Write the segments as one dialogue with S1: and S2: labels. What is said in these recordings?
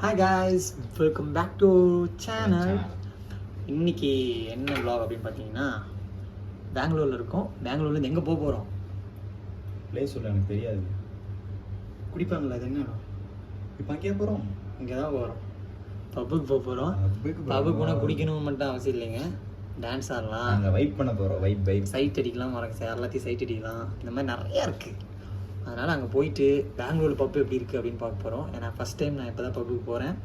S1: Hi guys, welcome back to channel. இன்றைக்கி என்ன vlog அப்படின்னு பார்த்தீங்கன்னா, பெங்களூரில் இருக்கோம். பெங்களூர்லேருந்து எங்கே போக போகிறோம்?
S2: பிளேஸ் சொல்ல எனக்கு தெரியாது.
S1: குடிப்பாங்களா? அது என்ன?
S2: இப்போ அங்கேயே போகிறோம்.
S1: இங்கே தான் போகிறோம். பப்புக்கு போக போகிறோம். பப்புக்கு போனால் குடிக்கணும் மட்டும் அவசியம் இல்லைங்க, டான்ஸ் ஆடலாம்,
S2: அங்கே வைப் பண்ண போகிறோம். வைப்
S1: சைட் அடிக்கலாம், எல்லாத்தையும் சைட் அடிக்கலாம். இந்த மாதிரி நிறையா இருக்குது. அதனால் அங்கே போயிட்டு பெங்களூர் பப்பு எப்படி இருக்குது அப்படின்னு பார்க்க போகிறோம். ஏன்னா ஃபஸ்ட் டைம் நான் இப்போ தான் பப்புக்கு போகிறேன்.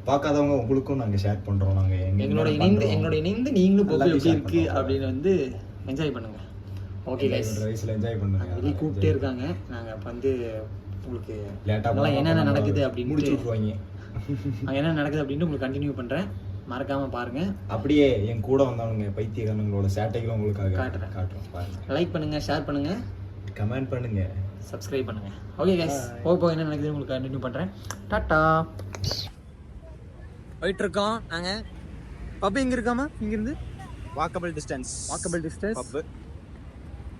S2: பார்க்காதவங்க உங்களுக்கும் நாங்கள் ஷேர் பண்ணுறோம். நாங்கள்
S1: எங்களோட இணைந்து நீங்களும் பப்பு எப்படி இருக்குது அப்படின்னு வந்து என்ஜாய் பண்ணுங்கள். ஓகே கைஸ்,
S2: வயசில் என்ஜாய் பண்ணுங்க.
S1: வெளியே கூப்பிட்டே இருக்காங்க. நாங்கள் இப்போ வந்து உங்களுக்கு
S2: லேட்டாக
S1: என்னென்ன நடக்குது அப்படின்னு
S2: முடிச்சு விட்ருவாங்க.
S1: அங்கே என்ன நடக்குது அப்படின்னு உங்களுக்கு கண்டினியூ பண்ணுறேன். மறக்காமல் பாருங்கள்.
S2: அப்படியே என் கூட வந்தவனுங்க பைத்தியக்காரங்களோட சேட்டைகளும் உங்களுக்காக காட்டுறோம். பாருங்கள்,
S1: லைக் பண்ணுங்கள், ஷேர் பண்ணுங்கள்,
S2: கமெண்ட் பண்ணுங்கள்,
S1: சப்ஸ்கிரைப் பண்ணுங்கள். ஓகே கைஸ், போக என்ன நடக்குது உங்களுக்கு கண்டினியூ பண்ணுறேன். டாட்டா. போயிட்டுருக்கோம் நாங்கள். பப்பு எங்கே இருக்காமா? இங்கேருந்து
S2: வாக்கபிள் டிஸ்டன்ஸ்
S1: பப்பு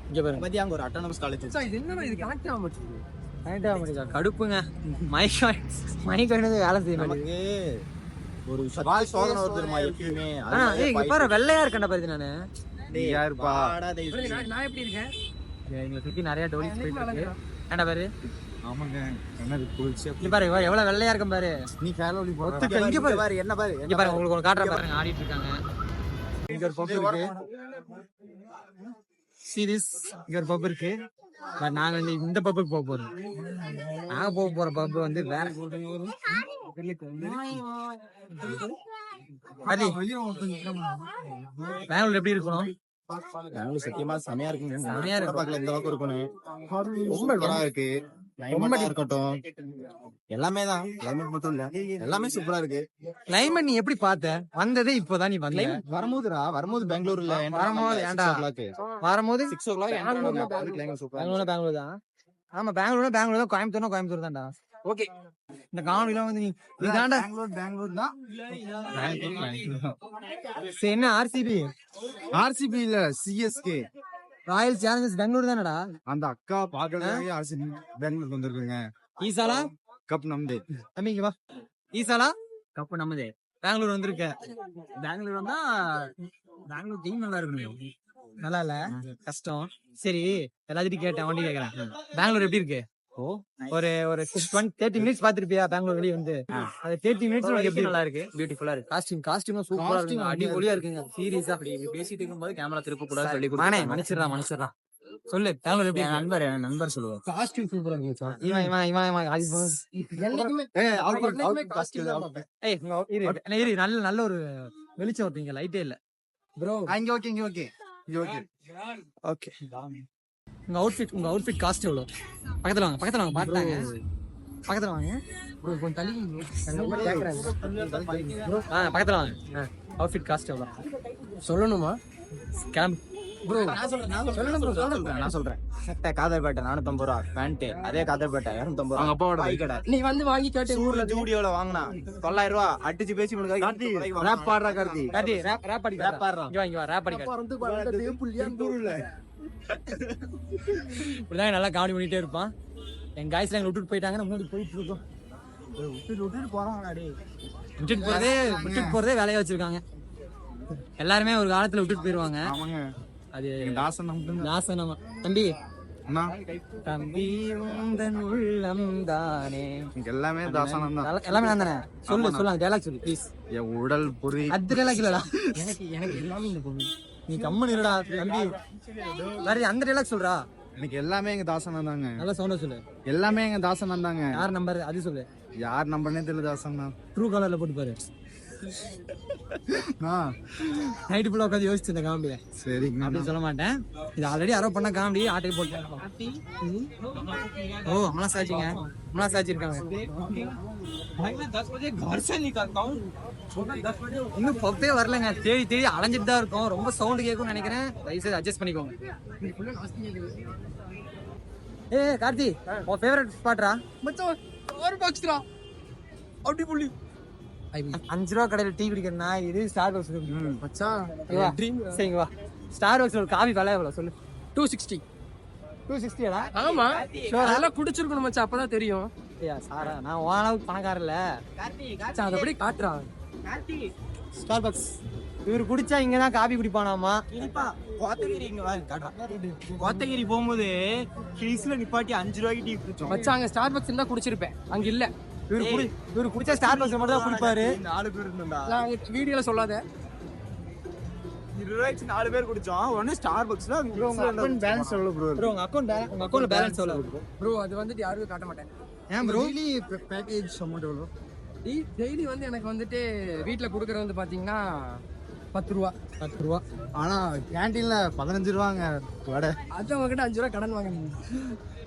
S1: இங்கே பாருங்க.
S2: மதியம் அங்கே ஒரு அட்டானமஸ் காலேஜ்.
S1: இது என்னன்னா, இது கனெக்ட் ஆக மாட்டேங்குது. கடுப்புங்க. மைக் வேணுது, வேலை செய்யணும்.
S2: நமக்கு ஒரு சவால் சோதனை வருதுமா எப்பயுமே.
S1: இங்க பாரு, வெள்ளையா இருக்கேன்டா பாரு. நானு
S2: நான் எப்படி இருக்கேன்?
S1: எங்களை சுத்தி நிறைய டோலிஸ் போயிட்டு இருக்கு. ஏன்டா பாரு.
S2: ஆமாங்க, என்ன குளிச்சு
S1: இங்க பாரு, எவ்வளவு வெள்ளையா இருக்கும் பாரு.
S2: நீ ஃபேலோலி போற.
S1: இங்க பாரு என்ன பாரு. இங்க பாரு, உங்களுக்கு ஒரு காட்டுற பாருங்க. ஆடிட்டு இருக்காங்க. இங்க ஒரு பப் இருக்கு. சீரியஸ், இங்க ஒரு பப் இருக்கு. பட் நாங்க வந்து இந்த பப்புக்கு போக போறோம். நாங்க போக போற பப் வந்து வேற. பெங்களூர் எப்படி இருக்கணும்?
S2: பெங்களூர் சத்தியமா செமையா இருக்குங்க.
S1: செமையா இருக்கு.
S2: பக்கத்துல இந்த பக்கம் இருக்கணும். ரொம்ப நல்லா இருக்கு. ரொம்ப இருக்கட்டும். எல்லாமே தான். கிளைமேட் மட்டும் இல்ல, எல்லாமே சூப்பரா இருக்கு.
S1: கிளைமேட் நீ எப்படி பார்த்த? வந்ததே இப்போதான் நீ வந்த.
S2: வரும்போது பெங்களூர்ல
S1: வரும்போது ஏன்டா? வரும்போது
S2: 6 o'clock
S1: பெங்களூர் தான். ஆமா, பெங்களூர் தான். கோயம்புத்தூர் தான்டா. ஓகே, இந்த காணொலிலாம் வந்து நீ தான்டா
S2: பெங்களூர் தான்.
S1: சரி, என்ன
S2: ஆர்சிபி இல்ல, சிஎஸ்கே
S1: ராயல் சேலஞ்சர்ஸ் பெங்களூர் தானடா.
S2: அந்த அக்கா பாக்கறதுக்காக ஆர்சிபி பெங்களூருக்கு வந்திருக்குங்க.
S1: ஈசாலா
S2: கப் நம்மதே.
S1: தம்பிங்க வா. ஈசாலா கப் நம்மதே. பெங்களூர் வந்திருக்க. பெங்களூர் வந்தா பெங்களூர் டீம் நல்லா இருக்கணும். நல்லா இல்ல, கஷ்டம். சரி, எல்லாத்தையும் கேட்டேன், வண்டி கேட்கறேன். பெங்களூர் எப்படி இருக்கு? ஒரு 30 மினிட்ஸ் பாத்துருப்பியா பெங்களூர் வெளியே வந்து? அது 30 மினிட்ஸ் எப்படி நல்லா இருக்கு? பியூட்டிஃபுல்லா இருக்கு. காஸ்டியூம் சூப்பரா இருக்கு, அடிபொலியா இருக்குங்க. சீரியஸா அப்படி பேசிட்டு இருக்கும்போது கேமரா திருப்ப கூடாது சொல்லி கொடுத்தானே. மன்னிச்சிரா சொல்லு. பெங்களூர் எப்படி? நண்பர் சொல்லுவாங்க. காஸ்டியூம் சூப்பரா இருக்கு சார். இவன் ஏய் நல்ல ஒரு வெளிச்சம் வருதுங்க. லைட்டே இல்ல ப்ரோ.
S2: இங்க ஓகே.
S1: உங்க அவுட்ஃபிட் காஸ்ட் எவ்வளவு? பக்கத்துல வாங்க பாட்டாங்க. பக்கத்துல வாங்க ப்ரோ, கொஞ்சம் தள்ளி பக்கத்துல வாங்க. அவுட்ஃபிட் காஸ்ட் எவ்வளவு சொல்லணுமா? கேம் ப்ரோ
S2: நான் சொல்றேன். சட்டை காதல்பேட்டை 450 ரூபா, பேண்ட் அதே காதல்பேட்டை 250 ரூபா.
S1: அப்பாவோட கடை. நீ வந்து வாங்கி கேட்டு
S2: ஊர்ல ஜூடியோல வாங்கினா 900 ரூபா அடிச்சு பேசி உங்களுக்கு ரேப் பாடுறா. கார்த்தி
S1: ரேப் பாடுறா. இங்க வா, ரேப் பாடுறா. இப்படிதான் நல்லா காமெடி பண்ணிட்டே இருப்பான். என் காய்ஸ்ல எங்களை விட்டுட்டு போயிட்டாங்க. முன்னாடி போயிட்டு இருக்கோம். விட்டுட்டு போறதே வேலையா வச்சிருக்காங்க. எல்லாருமே ஒரு காலத்துல விட்டுட்டு போயிருவாங்க. அது தாசனம். தம்பி உந்தன் உள்ளம் தானே.
S2: எல்லாமே தாசனம் தான்.
S1: எல்லாமே நான் தானே. சொல்லு டைலாக் சொல்லு ப்ளீஸ்.
S2: என் உடல் பொறி
S1: அது டைலாக் இல்லடா. எனக்கு எல்லாமே இந்த பொண்ணு. நீ கம்மன் இருடா தம்பி. வேற அந்த டைலாக் சொல்றா.
S2: எனக்கு எல்லாமே எங்க தாசனம் தாங்க.
S1: நல்லா சவுண்டா சொல்லு.
S2: எல்லாமே எங்க தாசனம் தாங்க.
S1: யார் நம்பர் அது சொல்லு.
S2: யார் நம்பர்னே தெரியல. தாசன் தான்.
S1: ட்ரூ கலர்ல போட்டு பாரு. நைட்டு ஃபுல்லா உட்காந்து யோசிச்சு இந்த காமெடியை.
S2: சரிங்க,
S1: அப்படின்னு சொல்ல மாட்டேன். இது ஆல்ரெடி யாரோ பண்ண காமெடி. ஆட்டை போட்டேன். ஓ, அம்மா சாட்சி இருக்காங்க. இன்னும் பப்பே வரலங்க. தேடி அலைஞ்சிட்டு தான் இருக்கும். ரொம்ப சவுண்ட் கேட்கும்னு நினைக்கிறேன். தயவுசெய்து அட்ஜஸ்ட் பண்ணிக்கோங்க. கார்த்தி, உன் ஃபேவரட் ஸ்பாட்ரா? அப்படி புள்ளி 5 ரூபா கடையில் டீ குடிக்கிறேன்னா இது ஸ்டார் பாக்ஸ் மச்சான். சரிங்க வா. ஸ்டார் பாக்ஸ் காபி விலை எவ்வளோ சொல்லு? 260. 260 ஆமா, அதெல்லாம் குடிச்சிருக்கணும் மச்சான், அப்பதான் தெரியும். சாரா நான் ஓனளவுக்கு பணக்காரன் இல்ல.
S3: அதை எப்படி காட்டுறான்?
S1: ஸ்டார்பக்ஸ் இவர் குடிச்சா இங்கதான் காபி குடிப்பானாமா.
S2: கோத்தகிரி இங்க கோத்தகிரி போகும்போது கிளிஸ்ல நிப்பாட்டி 5 ரூபாய்க்கு டீ குடிச்சோம்.
S3: வச்சாங்க ஸ்டார்பக்ஸ் இருந்தா குடிச்சிருப்பேன், அங்க இல்ல.
S1: இவர் குடிச்சா ஸ்டார்பக்ஸ் மட்டும் தான் குடிப்பாரு.
S2: 4 பேர் இருந்தா
S3: நான் வீடியோல சொல்லாத.
S2: 20 ரூபாய்க்கு 4 பேர் குடிச்சோம். உடனே ஸ்டார்பக்ஸ்ல பேலன்ஸ் எவ்வளவு ப்ரோ?
S1: ப்ரோ உங்க அக்கௌண்ட்ல பேலன்ஸ் எவ்வளவு
S3: ப்ரோ? அது வந்துட்டு யாருக்கும் காட்ட மாட்டேன்.
S1: ஏன் ப்ரோ?
S2: பேக்கேஜ் அமௌண்ட் எவ்வளவு?
S3: டெய்லி வந்து எனக்கு வந்துட்டு வீட்டுல குடுக்கறது வந்து பாத்தீங்கன்னா 10 ரூபா.
S1: 10 ரூபா.
S2: ஆனா கேண்டீன்ல 15 ரூபாங்க வடை.
S3: அது அவங்ககிட்ட 5 ரூபா கடன் வாங்க.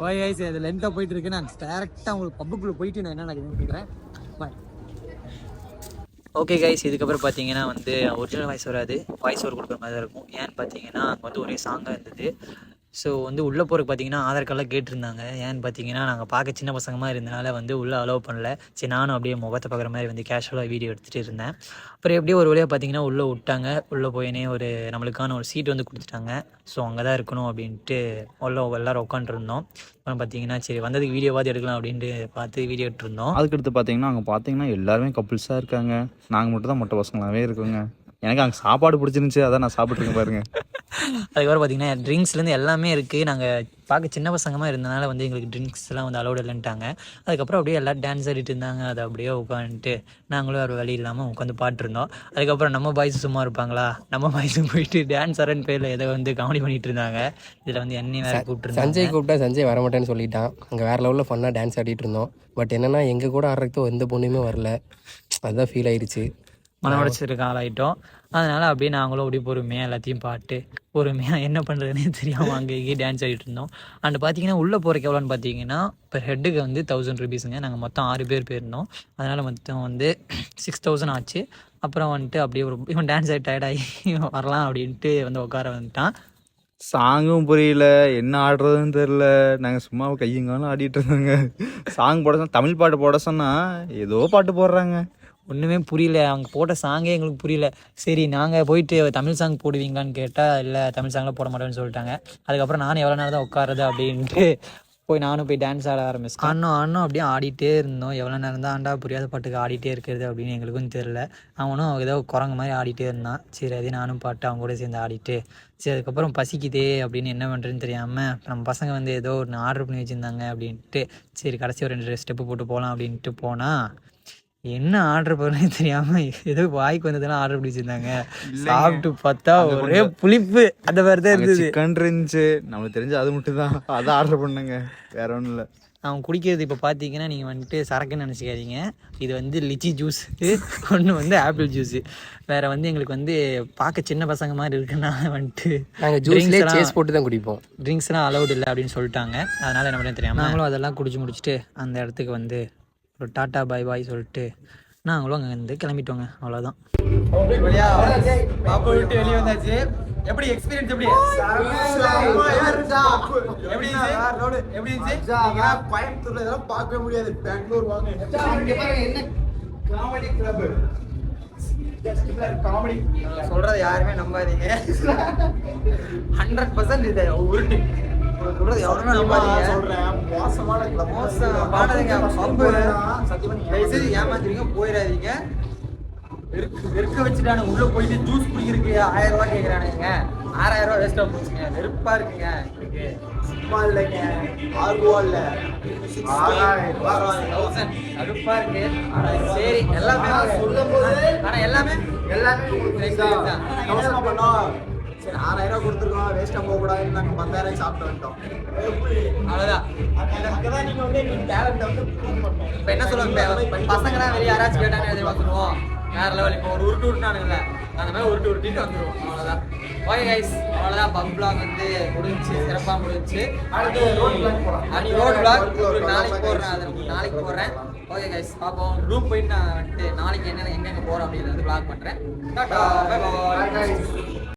S1: ஓய் கைஸ், இது லென்த்தா போயிட்டு இருக்கு. நான் டைரக்டா உங்களுக்கு பப்புக்குள்ள போயிட்டு நான் என்ன நடக்குதுன்னு கேக்குறேன். பாய்.
S4: ஓகே கைஸ், இதுக்கப்புறம் பார்த்தீங்கன்னா வந்து ஒரிஜினல் வாய்ஸ் வராது, வாய்ஸ் ஓவர் கொடுக்குற மாதிரி தான் இருக்கும். ஏன்னு பார்த்தீங்கன்னா அங்கே வந்து ஒரே சாங்காக இருந்தது. ஸோ வந்து உள்ளே போகிறதுக்கு பார்த்தீங்கன்னா ஆதார் கார்டெலாம் கேட்டிருந்தாங்க. ஏன்னு பார்த்தீங்கன்னா நாங்கள் பார்க்க சின்ன பசங்க மாதிரி இருந்தனால வந்து உள்ளே அலோவ் பண்ணல. சரி, நானும் அப்படியே முகத்தை பார்க்குற மாதிரி வந்து கேஷுவலாக வீடியோ எடுத்துகிட்டு இருந்தேன். அப்புறம் எப்படியோ ஒரு வழியாக பார்த்தீங்கன்னா உள்ளே விட்டாங்க. உள்ளே போயினே ஒரு நம்மளுக்கான ஒரு சீட் வந்து கொடுத்துட்டாங்க. ஸோ அங்கே தான் இருக்கணும் அப்படின்ட்டு உள்ளே எல்லோரும் உட்காந்துருந்தோம். அப்புறம் பார்த்தீங்கன்னா சரி வந்ததுக்கு வீடியோவாது எடுக்கலாம் அப்படின்ட்டு பார்த்து வீடியோ எடுத்துருந்தோம்.
S5: அதுக்கடுத்து பார்த்தீங்கன்னா அங்கே பார்த்தீங்கன்னா எல்லாருமே கப்புள்ஸாக இருக்காங்க. நாங்கள் மட்டும் தான் மொட்டை பசங்களாகவே இருக்கோங்க. எனக்கு அங்கே சாப்பாடு பிடிச்சிருந்துச்சி, அதான் நான் சாப்பிட்ருக்கேன் பாருங்க.
S4: அதுக்கப்புறம் பார்த்தீங்கன்னா ட்ரிங்க்ஸ்லேருந்து எல்லாமே இருக்குது. நாங்கள் பார்க்க சின்ன பசங்கமாக இருந்தனால வந்து எங்களுக்கு ட்ரிங்க்ஸ்லாம் வந்து அலோடு இல்லைன்ட்டாங்க. அதுக்கப்புறம் அப்படியே எல்லோரும் டான்ஸ் ஆடிட்டு இருந்தாங்க. அதை அப்படியே உட்காந்துட்டு நாங்களும் வேறு வழி இல்லாமல் உட்காந்து பாட்டுருந்தோம். அதுக்கப்புறம் நம்ம பாய்ஸ் சும்மா இருப்பாங்களா, நம்ம பாய்ஸும் போயிட்டு டான்ஸ் ஆரன் பேரில் ஏதோ வந்து காமெடி பண்ணிட்டு இருந்தாங்க. இதில் வந்து என்னையும் வேறு கூப்பிட்டு
S3: சஞ்சய் கூப்பிட்டா சஞ்சய் வரமாட்டேன்னு சொல்லிட்டான். அங்கே வேறு லெவலில் ஃபன்னாக டான்ஸ் ஆடிட்டு இருந்தோம். பட் என்னென்னா எங்கள் கூட ஆடுறதுக்கு எந்த பொண்ணுமே வரல. அதுதான் ஃபீல் ஆயிடுச்சு.
S4: மன உடைச்சிருக்க ஆளாயிட்டோம். அதனால் அப்படியே நாங்களும் அப்படியே பொறுமையாக எல்லாத்தையும் பாட்டு பொறுமையாக என்ன பண்ணுறதுனே தெரியாமல் அங்கே இங்கே டான்ஸ் ஆடிட்டு இருந்தோம். அண்ட் பார்த்தீங்கன்னா உள்ளே போகிறக்கு எவ்வளோன்னு பார்த்தீங்கன்னா இப்போ ஹெட்டுக்கு வந்து 1000 ருபீஸுங்க. நாங்கள் மொத்தம் 6 பேர் போயிருந்தோம். அதனால் மொத்தம் வந்து 6000 ஆச்சு. அப்புறம் வந்துட்டு அப்படியே ஒரு இவன் டான்ஸ் ஆகி டயர்டாகி வரலாம் அப்படின்ட்டு வந்து உட்கார வந்துட்டான்.
S5: சாங்கும் புரியல, என்ன ஆடுறதுன்னு தெரில. நாங்கள் சும்மா கையங்காலும் ஆடிட்டு இருந்தாங்க. சாங் போட சொன்னால், தமிழ் பாட்டு போட சொன்னால் ஏதோ பாட்டு போடுறாங்க.
S4: ஒன்றுமே புரியல. அவங்க போட்ட சாங்கே எங்களுக்கு புரியல. சரி நாங்கள் போயிட்டு தமிழ் சாங் போடுவீங்களான்னு கேட்டால் இல்லை, தமிழ் சாங்லாம் போட மாட்டேன்னு சொல்லிட்டாங்க. அதுக்கப்புறம் நானும் எவ்வளோ நேரம் தான் உட்காருது அப்படின்ட்டு நானும் போய் டான்ஸ் ஆட ஆரம்பிச்சேன். ஆனும் அப்படியே ஆடிட்டே இருந்தோம். எவ்வளோ நேரம் தான் ஆண்டா புரியாத பாட்டுக்கு ஆடிட்டே இருக்கிறது அப்படின்னு எங்களுக்கும் தெரில. அவனும் ஏதோ குரங்கு மாதிரி ஆடிட்டே இருந்தான். சரி அதே நானும் பாட்டு அவங்க கூட சேர்ந்து ஆடிட்டு சரி அதுக்கப்புறம் பசிக்குதே அப்படின்னு என்ன பண்ணுறதுன்னு தெரியாமல் நம்ம பசங்க வந்து ஏதோ ஒன்று ஆர்டர் பண்ணி வச்சுருந்தாங்க அப்படின்ட்டு சரி கடைசி ஒரு 2 ஸ்டெப்பு போட்டு போகலாம் அப்படின்ட்டு போனால் என்ன ஆர்டர் பண்ணே தெரியாமல் ஏதோ வாய்க்கு வந்ததெல்லாம் ஆர்டர் பண்ணி வச்சுருந்தாங்க. சாப்பிட்டு பார்த்தா ஒரே புளிப்பு அந்த மாதிரி தான் இருந்தது.
S5: சிக்கன் இருந்துச்சு, நம்மளுக்கு தெரிஞ்சு அது மட்டும் தான், அதை ஆர்டர் பண்ணுங்க, வேற ஒன்றும் இல்லை.
S4: அவன் குடிக்கிறது இப்போ பார்த்தீங்கன்னா நீங்கள் வந்துட்டு சரக்குன்னு நினச்சிக்காதீங்க. இது வந்து லிச்சி ஜூஸ், ஒன்று வந்து ஆப்பிள் ஜூஸு. வேறு வந்து எங்களுக்கு வந்து பார்க்க சின்ன பசங்க மாதிரி இருக்குன்னா வந்துட்டு
S3: நாங்கள் ஜூஸ்லேயே சேஸ் போட்டு தான் குடிப்போம்.
S4: ட்ரிங்க்ஸ்லாம் அலௌடு இல்லை அப்படின்னு சொல்லிட்டாங்க. அதனால் என்ன பண்ண தெரியாமல் நாங்களும் அதெல்லாம் குடிச்சு முடிச்சுட்டு அந்த இடத்துக்கு வந்து ஒரு டாட்டா பாய் பாய் சொல்லிட்டு நாங்களும் அங்கே வந்து கிளம்பிட்டோங்க. அவ்வளோதான்.
S1: விட்டு வெளியே வந்தாச்சு. எப்படி எக்ஸ்பீரியன்ஸ்? எப்படி
S2: கோயம்புத்தூர்ல இதெல்லாம் பார்க்கவே முடியாது. பெங்களூர் வாங்க, என்ன காமெடி கிளப், காமெடி
S1: சொல்றதை யாருமே நம்பாதீங்க. 100% இது உருட்டு சொல்றது யாருமே நம்பாதீங்க.
S2: சொல்றேன், மோசமான கிளப்,
S1: மோசமானதுங்க. பம்பு தயவுசெய்து ஏமாத்துறீங்க, போயிடாதீங்க. வெறுக்க வச்சுட்டானு உள்ள போயிட்டு ஜூஸ் குடிக்கிறதுக்கு 1000 ரூபாய் கேட்குறானுங்க. 6000 ரூபாய் வேஸ்டா போச்சுங்க. வெறுப்பா இருக்குங்க.
S2: சும்மா இல்லைங்க, 6 ரூபா இல்ல,
S1: 6000 கடுப்பா இருக்கு. ஆனா சரி எல்லாமே சொல்லும் போது ஆனா எல்லாமே
S2: நம்ம பண்ணோம். சரி 6000 ரூபாய் கொடுத்துருக்கோம், வேஸ்டா போக கூடாதுன்னு நாங்க 10,000 சாப்பிட்டு வந்துட்டோம்.
S1: அவ்வளவுதான்.
S2: அங்கதான் நீங்க வந்து டேலண்ட் வந்து ப்ரூவ் பண்ணணும்.
S1: இப்ப என்ன சொல்லுவாங்க, பசங்க வெளியே யாராச்சும் கேட்டாங்க எதை பார்த்துருவோம் வேற லெவல். இப்போ ஒரு உருட்டு உருட்டுனானுங்களே அந்த மாதிரி உருட்டிட்டு வந்துடுவோம். அவ்வளோதான். ஓகே கைஸ், அவ்வளோதான். பப் பிளாக் வந்து முடிஞ்சு சிறப்பாக முடிஞ்சு.
S2: அடுத்து ரோட் பிளாக் போகிறோம்.
S1: அன்னைக்கு ரோட் பிளாக் உங்களுக்கு நாளைக்கு போடுறேன். அது நாளைக்கு போடுறேன். ஓகே கைஸ், பார்ப்போம். ரூம் போயிட்டு நான் வந்துட்டு நாளைக்கு என்னென்ன எங்கெங்கே போகிறோம் அப்படிங்கிறது வந்து பிளாக் பண்ணுறேன். Tata, bye bye.